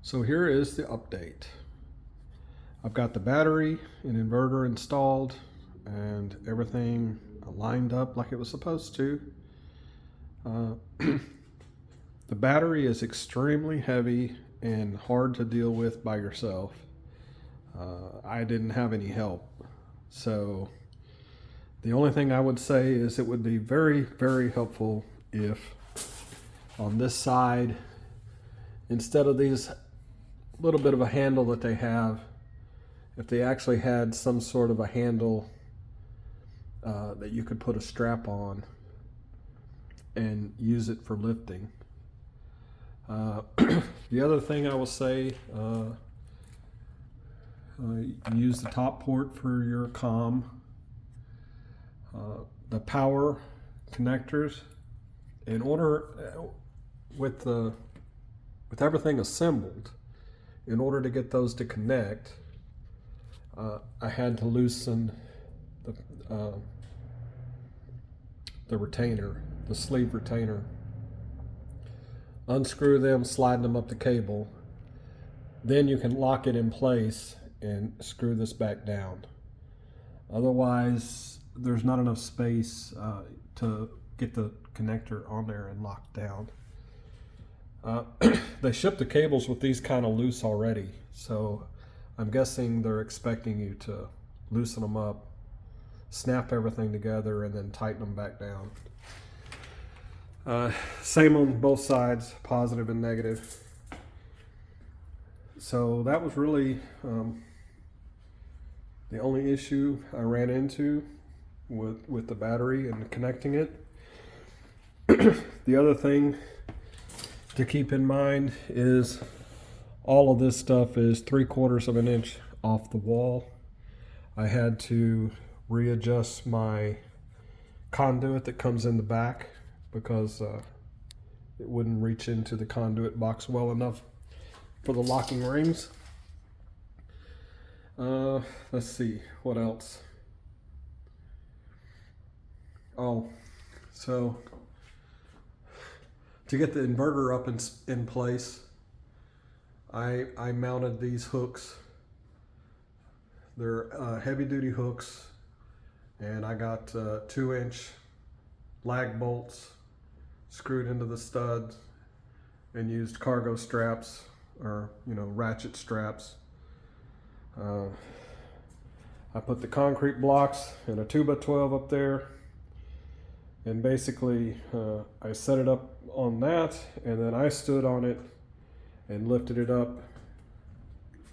So here is the update. I've got the battery and inverter installed and everything lined up like it was supposed to. The battery is extremely heavy and hard to deal with by yourself. I didn't have any help. So the only thing I would say is it would be very, very helpful if on this side, instead of these little bit of a handle that they have, if they actually had some sort of a handle that you could put a strap on and use it for lifting. The other thing I will say, use the top port for your comm. The power connectors, in order with everything assembled, in order to get those to connect, I had to loosen the retainer, the sleeve retainer, unscrew them, slide them up the cable, then you can lock it in place and screw this back down. Otherwise, there's not enough space to get the connector on there and locked down. They ship the cables with these kind of loose already, so I'm guessing they're expecting you to loosen them up, snap everything together, and then tighten them back down. Same on both sides, positive and negative. So that was really the only issue I ran into with the battery and connecting it. The other thing to keep in mind is all of this stuff is 3/4 of an inch off the wall. I had to readjust my conduit that comes in the back because it wouldn't reach into the conduit box well enough for the locking rings. Let's see, what else? Oh, so to get the inverter up in place, I mounted these hooks. They're heavy duty hooks, and I got 2-inch lag bolts screwed into the studs and used cargo straps, or ratchet straps. I put the concrete blocks and a 2x12 up there, and basically I set it up on that, and then I stood on it and lifted it up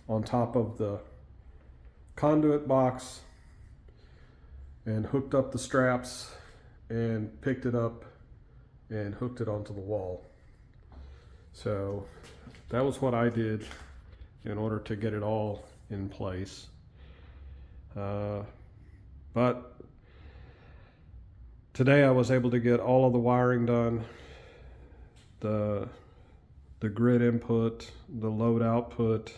on top of the conduit box and hooked up the straps and picked it up and hooked it onto the wall. So that was what I did in order to get it all in place. But today I was able to get all of the wiring done, the grid input, the load output,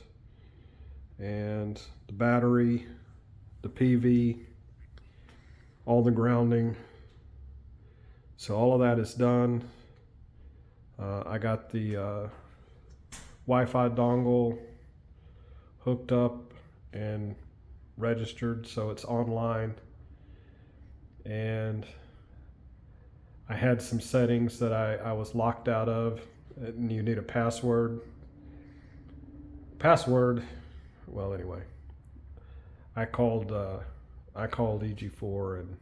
and the battery, the PV, all the grounding. So all of that is done. I got the Wi-Fi dongle hooked up and registered, so it's online. And I had some settings that I was locked out of, and you need a password. Well, anyway, I called EG4, and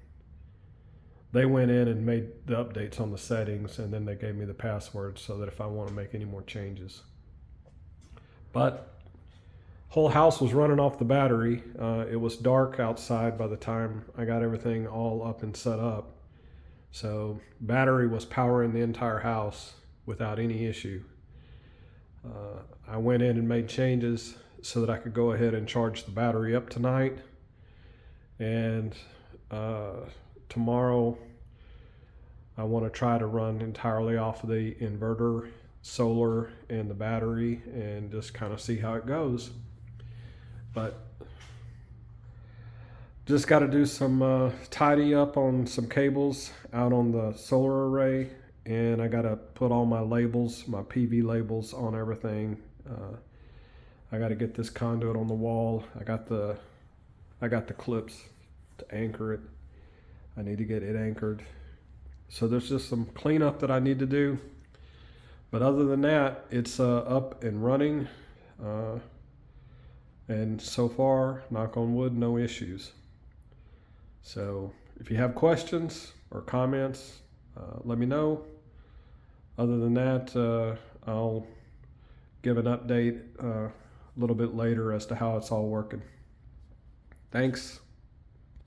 they went in and made the updates on the settings, and then they gave me the password so that if I want to make any more changes. But whole house was running off the battery. It was dark outside by the time I got everything all up and set up. So battery was powering the entire house without any issue. I went in and made changes so that I could go ahead and charge the battery up tonight. And tomorrow I want to try to run entirely off of the inverter, solar, and the battery, and just kind of see how it goes. But just got to do some tidy up on some cables out on the solar array, and I got to put all my labels, my PV labels on everything. I got to get this conduit on the wall. I got the clips to anchor it. I need to get it anchored. So there's just some cleanup that I need to do. But other than that, it's up and running. And so far, knock on wood, no issues. So if you have questions or comments, let me know. Other than that, I'll give an update a little bit later as to how it's all working. Thanks.